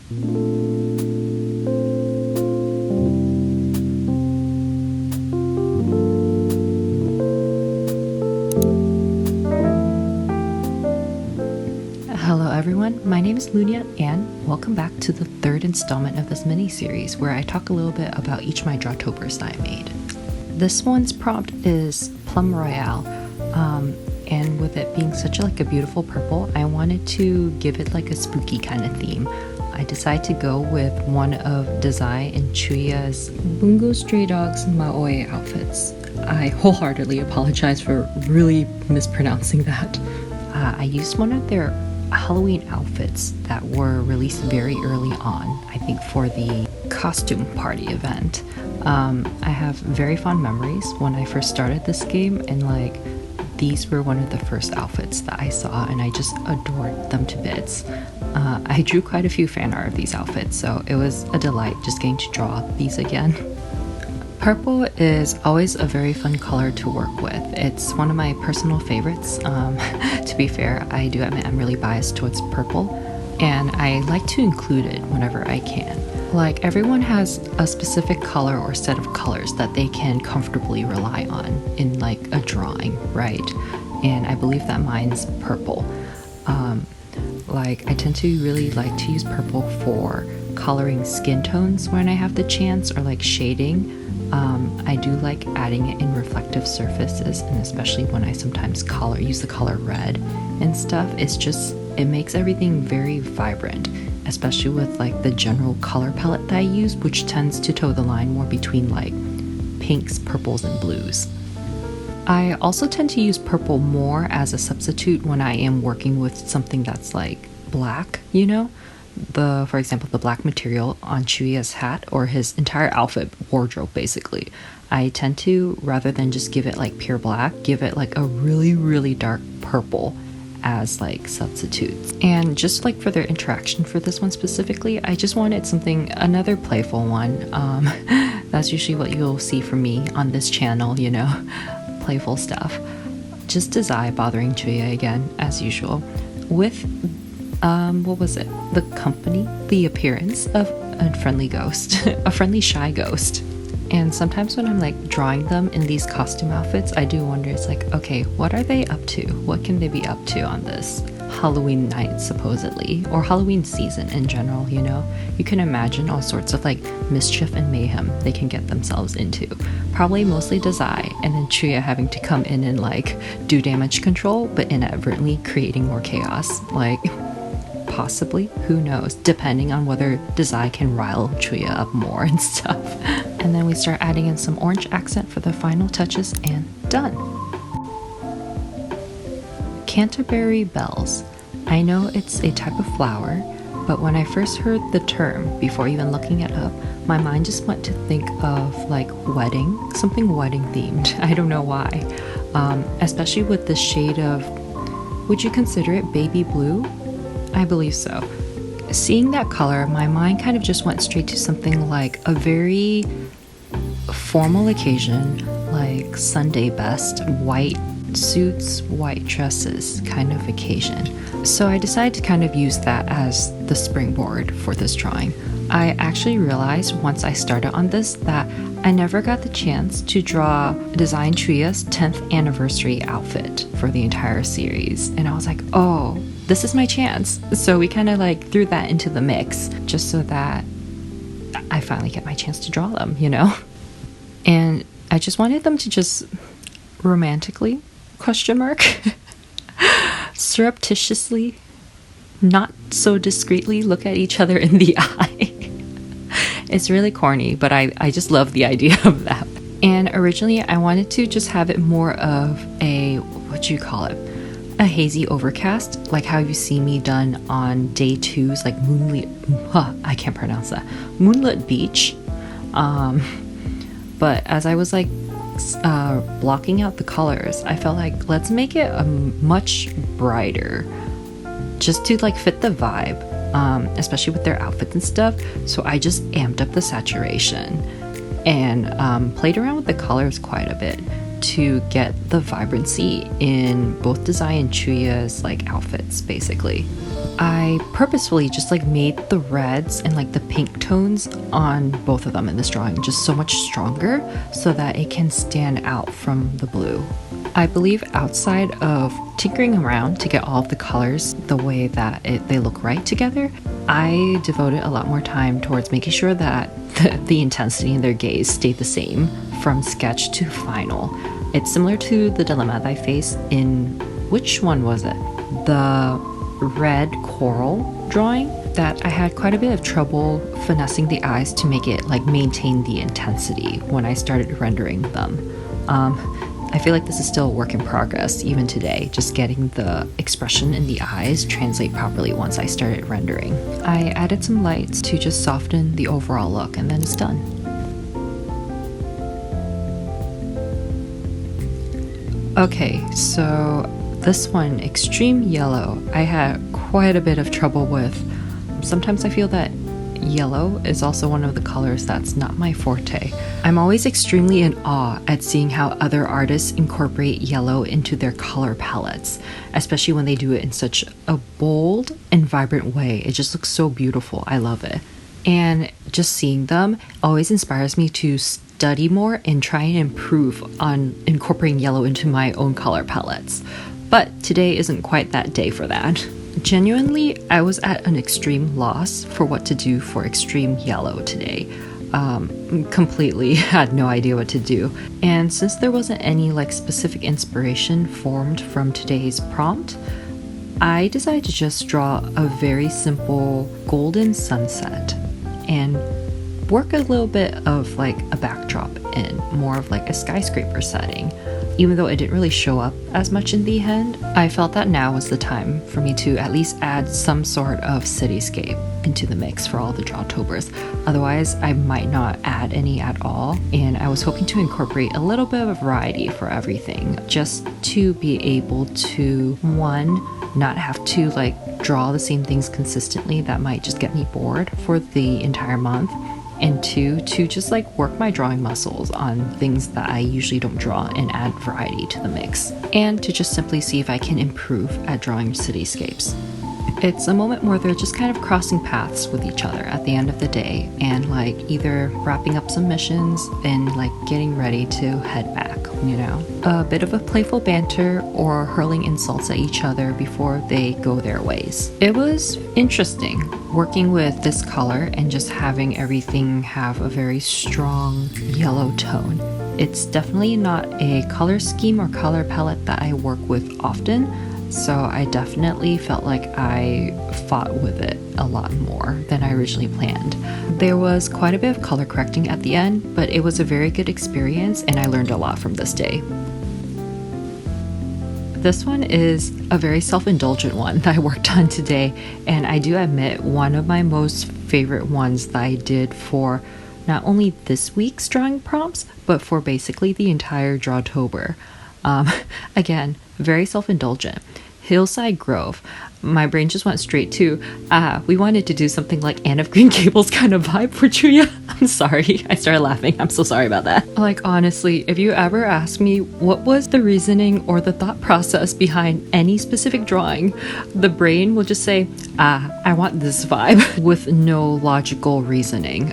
Hello everyone, my name is lalaluneat and welcome back to the third installment of this mini-series where I talk a little bit about each of my Drawtobers that I made. This one's prompt is Plum Royale, and with it being such a beautiful purple, I wanted to give it like a spooky kind of theme. I decided to go with one of Desai and Chua's Bungo Stray Dogs Maoi outfits. I wholeheartedly apologize for really mispronouncing that. I used one of their Halloween outfits that were released very early on, I think for the costume party event. I have very fond memories when I first started this game, and these were one of the first outfits that I saw and I just adored them to bits. I drew quite a few fan art of these outfits, so it was a delight just getting to draw these again. Purple is always a very fun color to work with. It's one of my personal favorites. To be fair, I do admit I'm really biased towards purple, and I like to include it whenever I can. Everyone has a specific color or set of colors that they can comfortably rely on in a drawing, right? And I believe that mine's purple. I tend to really like to use purple for coloring skin tones when I have the chance, or shading. I do like adding it in reflective surfaces, and especially when I sometimes use the color red and stuff. It makes everything very vibrant, especially with the general color palette that I use, which tends to toe the line more between pinks, purples, and blues. I also tend to use purple more as a substitute when I am working with something that's black, for example, the black material on Chua's hat or his entire outfit wardrobe, basically. I tend to, rather than just give it pure black, give it a really, really dark purple as substitutes. And just for their interaction for this one specifically, I just wanted another playful one. That's usually what you'll see from me on this channel, playful stuff. Just Desai bothering Chua again, as usual, with the appearance of a friendly ghost, a friendly shy ghost. And sometimes when I'm drawing them in these costume outfits, I do wonder, it's okay, what are they up to? What can they be up to on this Halloween night, supposedly, or Halloween season in general, You can imagine all sorts of mischief and mayhem they can get themselves into. Probably mostly Desai, and then Chua having to come in and do damage control, but inadvertently creating more chaos. Possibly, who knows, depending on whether Desai can rile Chua up more and stuff. And then we start adding in some orange accent for the final touches, and done. Canterbury bells. I know it's a type of flower, but when I first heard the term, before even looking it up, my mind just went to think of wedding, something wedding themed. I don't know why. Especially with the shade of, would you consider it baby blue? I believe so. Seeing that color, my mind kind of just went straight to something a very formal occasion, Sunday best, white suits, white dresses kind of occasion. So I decided to kind of use that as the springboard for this drawing. I actually realized once I started on this that I never got the chance to design Chua's 10th anniversary outfit for the entire series. And I was oh, this is my chance. So we kind of threw that into the mix just so that I finally get my chance to draw them, And I just wanted them to just romantically, surreptitiously, not so discreetly look at each other in the eye. It's really corny, but I just love the idea of that. And originally I wanted to just have it more of a, a hazy overcast, like how you see me done on day 2's moonlit, I can't pronounce that, moonlit beach. But as I was blocking out the colors, I felt let's make it a much brighter, just to fit the vibe, especially with their outfits and stuff. So I just amped up the saturation and played around with the colors quite a bit. to get the vibrancy in both Desai and Chuya's like outfits basically. I purposefully just like made the reds and like the pink tones on both of them in this drawing just so much stronger so that it can stand out from the blue. I believe outside of tinkering around to get all of the colors the way that they look right together, I devoted a lot more time towards making sure that the intensity in their gaze stayed the same from sketch to final. It's similar to the dilemma that I faced in, which one was it? The red coral drawing that I had quite a bit of trouble finessing the eyes to make it like maintain the intensity when I started rendering them. I feel like this is still a work in progress even today, just getting the expression in the eyes translate properly once I started rendering. I added some lights to just soften the overall look and then it's done. Okay, so this one, Extreme Yellow, I had quite a bit of trouble with. Sometimes I feel that yellow is also one of the colors that's not my forte. I'm always extremely in awe at seeing how other artists incorporate yellow into their color palettes, especially when they do it in such a bold and vibrant way. It just looks so beautiful. I love it. And just seeing them always inspires me to study more and try and improve on incorporating yellow into my own color palettes. But today isn't quite that day for that. Genuinely, I was at an extreme loss for what to do for Extreme Yellow today. Completely had no idea what to do. And since there wasn't any like specific inspiration formed from today's prompt, I decided to just draw a very simple golden sunset and work a little bit of like a backdrop in more of like a skyscraper setting. Even though it didn't really show up as much in the end, I felt that now was the time for me to at least add some sort of cityscape into the mix for all the Drawtobers. Otherwise, I might not add any at all, and I was hoping to incorporate a little bit of a variety for everything, just to be able to, one, not have to like draw the same things consistently that might just get me bored for the entire month, and two, to just like work my drawing muscles on things that I usually don't draw and add variety to the mix, and to just simply see if I can improve at drawing cityscapes. It's a moment where they're just kind of crossing paths with each other at the end of the day and like either wrapping up some missions and like getting ready to head back, you know? A bit of a playful banter or hurling insults at each other before they go their ways. It was interesting working with this color and just having everything have a very strong yellow tone. It's definitely not a color scheme or color palette that I work with often, so I definitely felt like I fought with it a lot more than I originally planned. There was quite a bit of color correcting at the end, but it was a very good experience and I learned a lot from this day. This one is a very self-indulgent one that I worked on today, and I do admit one of my most favorite ones that I did for not only this week's drawing prompts, but for basically the entire Drawtober. Again, very self-indulgent. Hillside Grove. My brain just went straight to, we wanted to do something like Anne of Green Gables kind of vibe for Chua. I'm sorry. I started laughing. I'm so sorry about that. Like, honestly, if you ever ask me what was the reasoning or the thought process behind any specific drawing, the brain will just say, I want this vibe with no logical reasoning.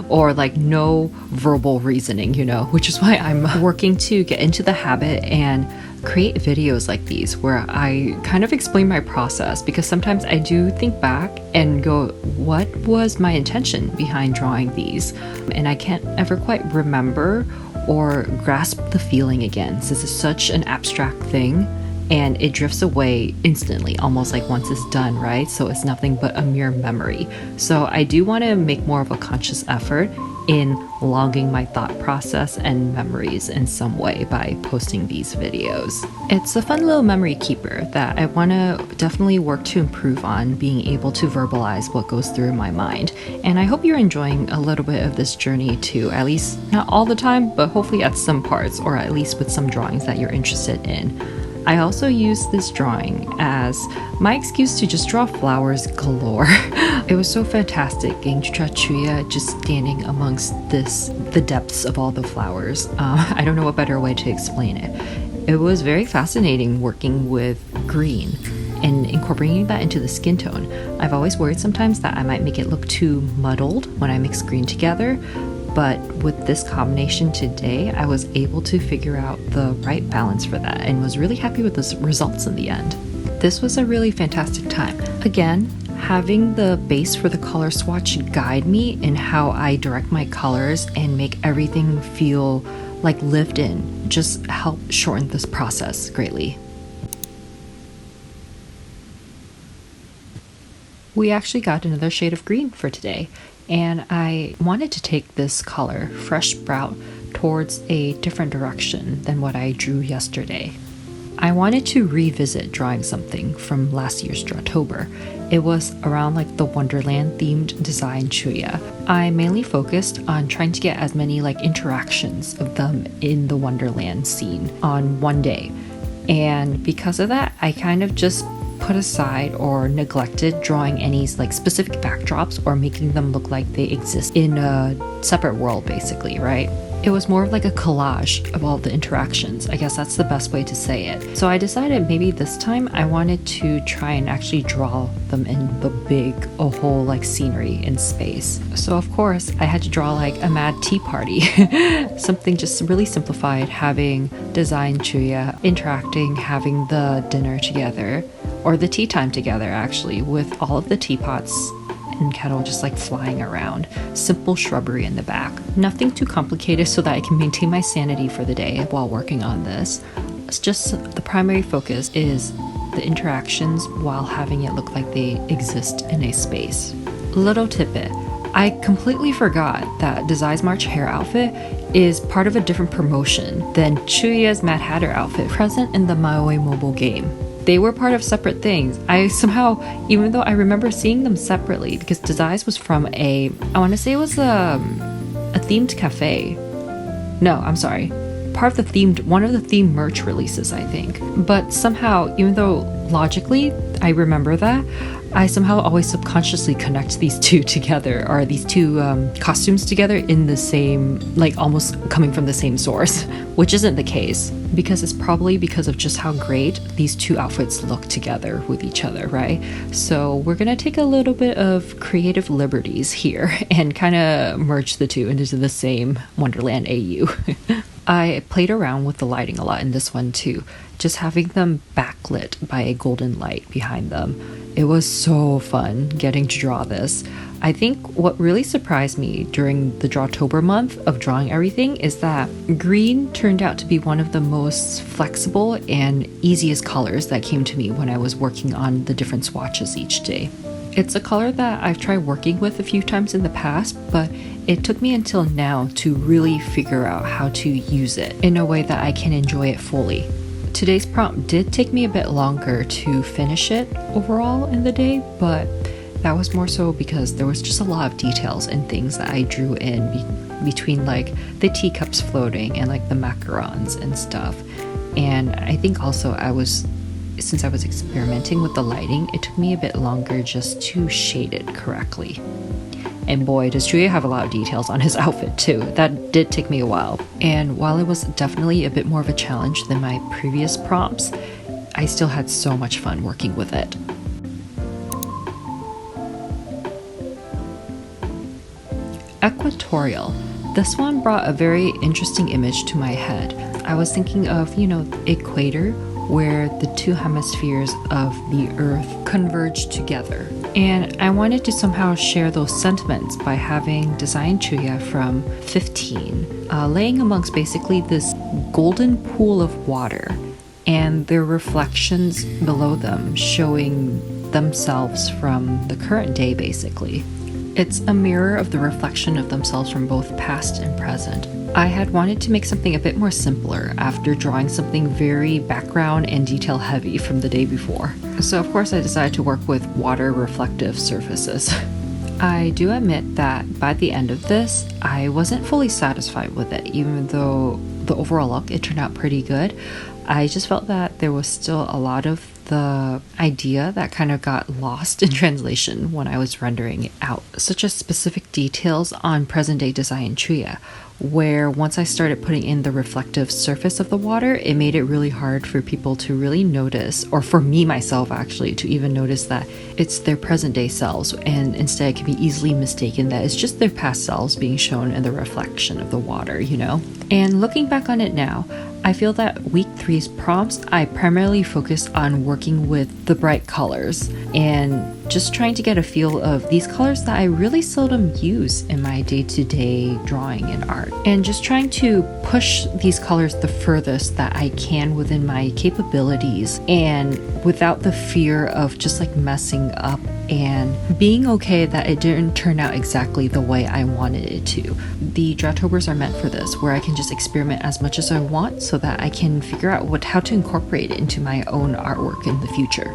Or like no verbal reasoning, you know, which is why I'm working to get into the habit and create videos like these where I kind of explain my process, because sometimes I do think back and go, what was my intention behind drawing these? And I can't ever quite remember or grasp the feeling again, since it's such an abstract thing and it drifts away instantly, almost like once it's done, right? So it's nothing but a mere memory. So I do want to make more of a conscious effort in logging my thought process and memories in some way by posting these videos. It's a fun little memory keeper that I want to definitely work to improve on, being able to verbalize what goes through my mind. And I hope you're enjoying a little bit of this journey too, at least not all the time, but hopefully at some parts, or at least with some drawings that you're interested in. I also used this drawing as my excuse to just draw flowers galore. It was so fantastic getting to draw Chua just standing amongst the depths of all the flowers. I don't know a better way to explain it. It was very fascinating working with green and incorporating that into the skin tone. I've always worried sometimes that I might make it look too muddled when I mix green together, but with this combination today, I was able to figure out the right balance for that and was really happy with the results in the end. This was a really fantastic time. Again, having the base for the color swatch guide me in how I direct my colors and make everything feel like lived in just help shorten this process greatly. We actually got another shade of green for today, and I wanted to take this color, Fresh Sprout, towards a different direction than what I drew yesterday. I wanted to revisit drawing something from last year's Drawtober. It was around like the Wonderland themed design Chua. I mainly focused on trying to get as many like interactions of them in the Wonderland scene on one day. And because of that, I kind of just put aside or neglected drawing any like specific backdrops or making them look like they exist in a separate world basically, right? It was more of like a collage of all the interactions. I guess that's the best way to say it. So I decided maybe this time I wanted to try and actually draw them in the a whole like scenery in space. So of course I had to draw like a mad tea party. Something just really simplified, having design Chua interacting, having the dinner together, or the tea time together actually, with all of the teapots and kettle just like flying around. Simple shrubbery in the back. Nothing too complicated so that I can maintain my sanity for the day while working on this. It's just the primary focus is the interactions while having it look like they exist in a space. Little tidbit. I completely forgot that Desi's March hair outfit is part of a different promotion than Chuya's Mad Hatter outfit present in the Maui mobile game. They were part of separate things. I somehow, even though I remember seeing them separately, because Desi's was from I want to say it was a themed cafe. No, I'm sorry. Part of one of the themed merch releases, I think. But somehow, even though logically I remember that, I somehow always subconsciously connect these two together, or these two costumes together in the same, like almost coming from the same source, which isn't the case, because it's probably because of just how great these two outfits look together with each other, right? So we're gonna take a little bit of creative liberties here and kind of merge the two into the same Wonderland AU. I played around with the lighting a lot in this one too, just having them backlit by a golden light behind them. It was so fun getting to draw this. I think what really surprised me during the Drawtober month of drawing everything is that green turned out to be one of the most flexible and easiest colors that came to me when I was working on the different swatches each day. It's a color that I've tried working with a few times in the past, but it took me until now to really figure out how to use it in a way that I can enjoy it fully. Today's prompt did take me a bit longer to finish it overall in the day, but that was more so because there was just a lot of details and things that I drew in between like the teacups floating and like the macarons and stuff. And I think also since I was experimenting with the lighting, it took me a bit longer just to shade it correctly. And boy, does Chua have a lot of details on his outfit too. That did take me a while. And while it was definitely a bit more of a challenge than my previous prompts, I still had so much fun working with it. Equatorial. This one brought a very interesting image to my head. I was thinking of, equator, where the two hemispheres of the Earth converge together. And I wanted to somehow share those sentiments by having designed Chua from 15, laying amongst basically this golden pool of water and their reflections below them showing themselves from the current day basically. It's a mirror of the reflection of themselves from both past and present. I had wanted to make something a bit more simpler after drawing something very background and detail heavy from the day before. So of course I decided to work with water reflective surfaces. I do admit that by the end of this, I wasn't fully satisfied with it, even though the overall look, it turned out pretty good. I just felt that there was still a lot of the idea that kind of got lost in translation when I was rendering it out, such as specific details on present day design Chua, where once I started putting in the reflective surface of the water, it made it really hard for people to really notice, or for me myself actually, to even notice that it's their present day selves, and instead it can be easily mistaken that it's just their past selves being shown in the reflection of the water, you know? And looking back on it now, I feel that week 3's prompts, I primarily focused on working with the bright colors and just trying to get a feel of these colors that I really seldom use in my day-to-day drawing and art. And just trying to push these colors the furthest that I can within my capabilities and without the fear of just like messing up and being okay that it didn't turn out exactly the way I wanted it to. The Drawtobers are meant for this, where I can just experiment as much as I want so that I can figure out how to incorporate it into my own artwork in the future.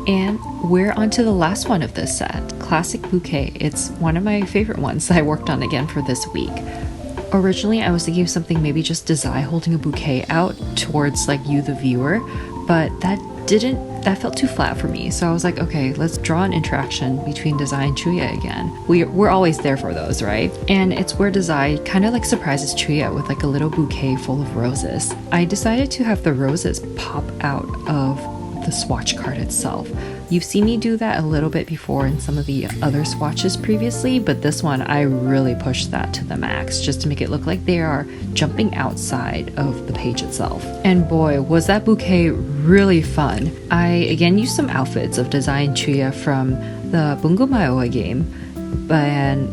And we're on to the last one of this set, Classic Bouquet. It's one of my favorite ones that I worked on again for this week. Originally, I was thinking of something maybe just Desi holding a bouquet out towards like you, the viewer, but that felt too flat for me. So I was like, okay, let's draw an interaction between Desi and Chua again. We're always there for those, right? And it's where Desi kind of like surprises Chua with like a little bouquet full of roses. I decided to have the roses pop out of the swatch card itself. You've seen me do that a little bit before in some of the other swatches previously, but this one I really pushed that to the max just to make it look like they are jumping outside of the page itself. And boy, was that bouquet really fun. I again used some outfits of Design Chua from the Bungo Maoa game, and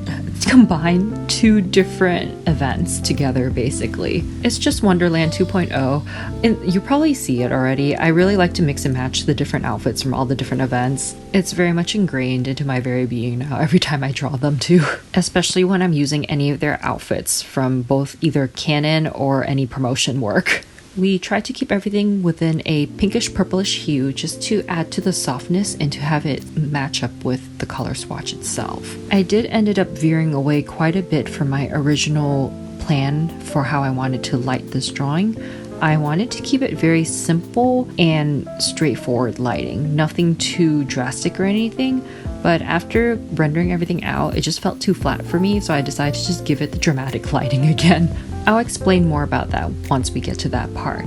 combine two different events together basically. It's just Wonderland 2.0, and you probably see it already. I really like to mix and match the different outfits from all the different events. It's very much ingrained into my very being now every time I draw them too, especially when I'm using any of their outfits from both either canon or any promotion work. We try to keep everything within a pinkish purplish hue just to add to the softness and to have it match up with the color swatch itself. I did ended up veering away quite a bit from my original plan for how I wanted to light this drawing. I wanted to keep it very simple and straightforward lighting, nothing too drastic or anything, but after rendering everything out, it just felt too flat for me, so I decided to just give it the dramatic lighting again. I'll explain more about that once we get to that part.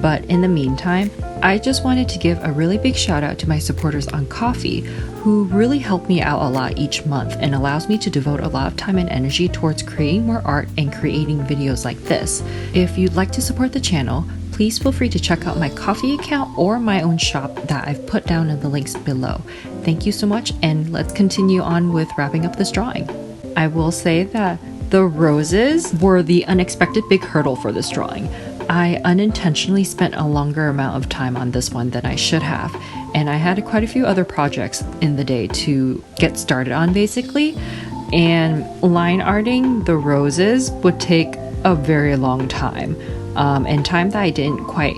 But in the meantime, I just wanted to give a really big shout out to my supporters on Ko-fi, who really help me out a lot each month and allows me to devote a lot of time and energy towards creating more art and creating videos like this. If you'd like to support the channel, please feel free to check out my Ko-fi account or my own shop that I've put down in the links below. Thank you so much, and let's continue on with wrapping up this drawing. I will say that the roses were the unexpected big hurdle for this drawing. I unintentionally spent a longer amount of time on this one than I should have, and I had quite a few other projects in the day to get started on basically, and line arting the roses would take a very long time, and time that I didn't quite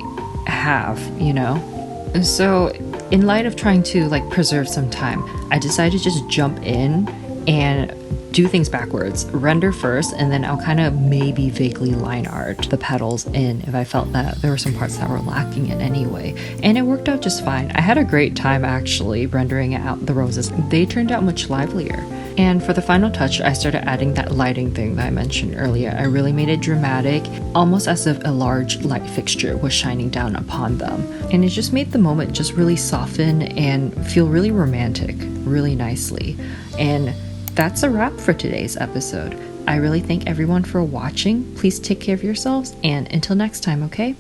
have, you know? So in light of trying to like preserve some time, I decided to just jump in and do things backwards, render first, and then I'll kind of maybe vaguely line art the petals in if I felt that there were some parts that were lacking in any way. And it worked out just fine. I had a great time actually rendering out the roses. They turned out much livelier. And for the final touch, I started adding that lighting thing that I mentioned earlier. I really made it dramatic, almost as if a large light fixture was shining down upon them. And it just made the moment just really soften and feel really romantic, really nicely. And that's a wrap for today's episode. I really thank everyone for watching. Please take care of yourselves, and until next time, okay?